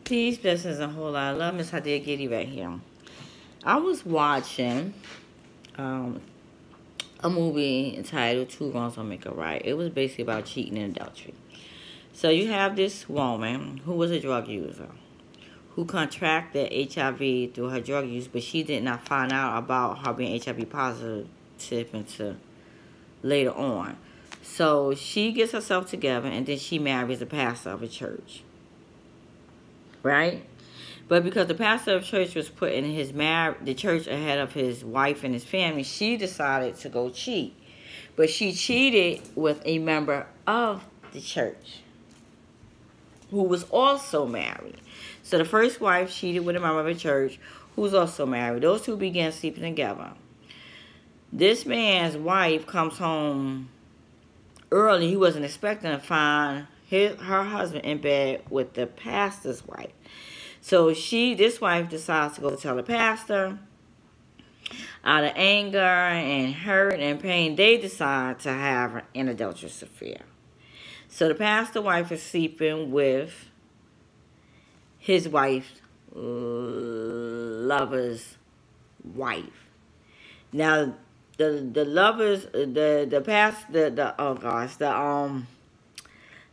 Peace, blessings, and a whole lot of love. Miss Hadia Giddy right here. I was watching um, a movie entitled Two Wrongs Don't Make a Right. It was basically about cheating and adultery. So you have this woman who was a drug user who contracted HIV through her drug use, but she did not find out about her being HIV positive until later on. So she gets herself together and then she marries the pastor of a church. Right? But because the pastor of church was putting the church ahead of his wife and his family, she decided to go cheat. But she cheated with a member of the church who was also married. So the first wife cheated with a member of the church who was also married. Those two began sleeping together. This man's wife comes home early. He wasn't expecting to find her husband in bed with the pastor's wife. So this wife decides to go tell the pastor. Out of anger and hurt and pain, they decide to have an adulterous affair. So the pastor wife is sleeping with his wife's lover's wife. Now the lovers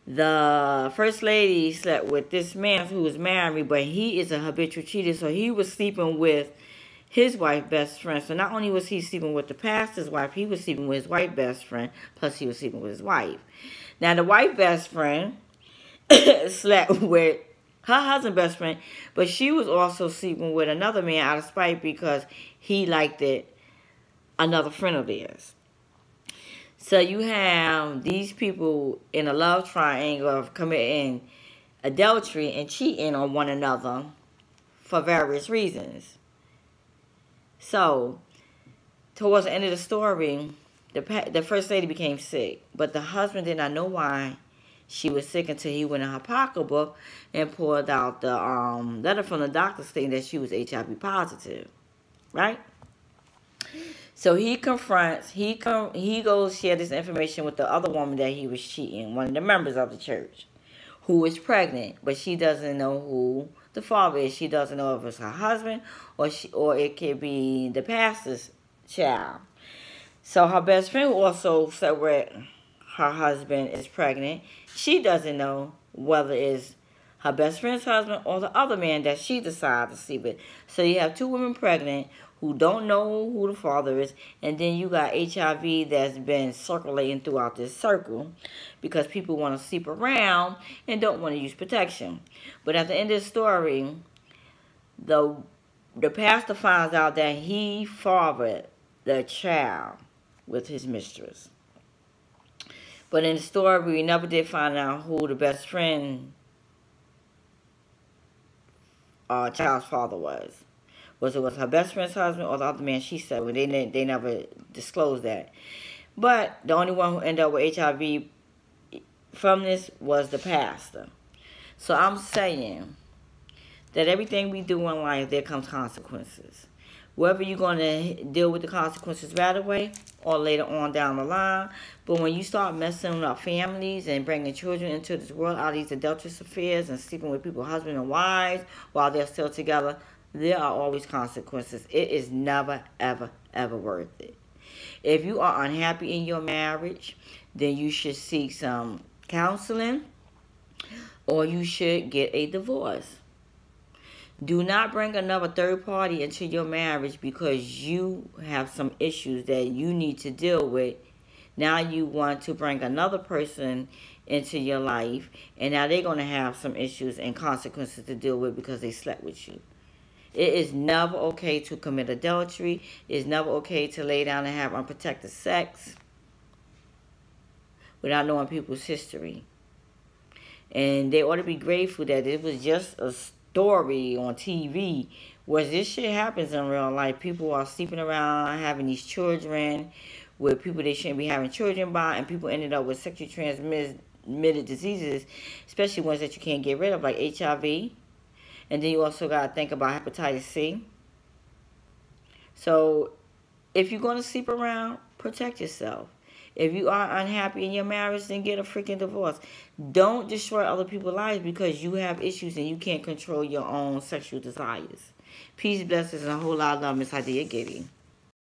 the first lady slept with this man who was married, but he is a habitual cheater, so he was sleeping with his wife's best friend. So not only was he sleeping with the pastor's wife, he was sleeping with his wife's best friend, plus he was sleeping with his wife. Now the wife's best friend slept with her husband's best friend, but she was also sleeping with another man out of spite because he liked another friend of theirs. So you have these people in a love triangle of committing adultery and cheating on one another for various reasons. So, towards the end of the story, the first lady became sick, but the husband did not know why she was sick until he went in her pocketbook and pulled out the letter from the doctor stating that she was HIV positive, right? So he confronts, he goes share this information with the other woman that he was cheating, one of the members of the church, who is pregnant, but she doesn't know who the father is. She doesn't know if it's her husband or it could be the pastor's child. So her best friend, who also said where her husband is pregnant, she doesn't know whether it's her best friend's husband or the other man that she decided to sleep with. So you have two women pregnant who don't know who the father is, and then you got HIV that's been circulating throughout this circle because people want to sleep around and don't want to use protection. But at the end of the story, the pastor finds out that he fathered the child with his mistress. But in the story, we never did find out who the best friend child's father was. Was it her best friend's husband or the other man she said? Well, they never disclosed that. But the only one who ended up with HIV from this was the pastor. So I'm saying that everything we do in life, there comes consequences. Whether you're going to deal with the consequences right away or later on down the line. But when you start messing up families and bringing children into this world out of these adulterous affairs and sleeping with people's husbands and wives while they're still together, there are always consequences. It is never, ever, ever worth it. If you are unhappy in your marriage, then you should seek some counseling or you should get a divorce. Do not bring another third party into your marriage because you have some issues that you need to deal with. Now you want to bring another person into your life, and now they're going to have some issues and consequences to deal with because they slept with you. It is never okay to commit adultery. It is never okay to lay down and have unprotected sex without knowing people's history. And they ought to be grateful that it was just a story on TV, where this shit happens in real life. People are sleeping around, having these children with people they shouldn't be having children by, and people ended up with sexually transmitted diseases, especially ones that you can't get rid of, like HIV. And then you also got to think about hepatitis C. So if you're going to sleep around, protect yourself. If you are unhappy in your marriage, then get a freaking divorce. Don't destroy other people's lives because you have issues and you can't control your own sexual desires. Peace, blessings, and a whole lot of love, Miss Hadia Giddy.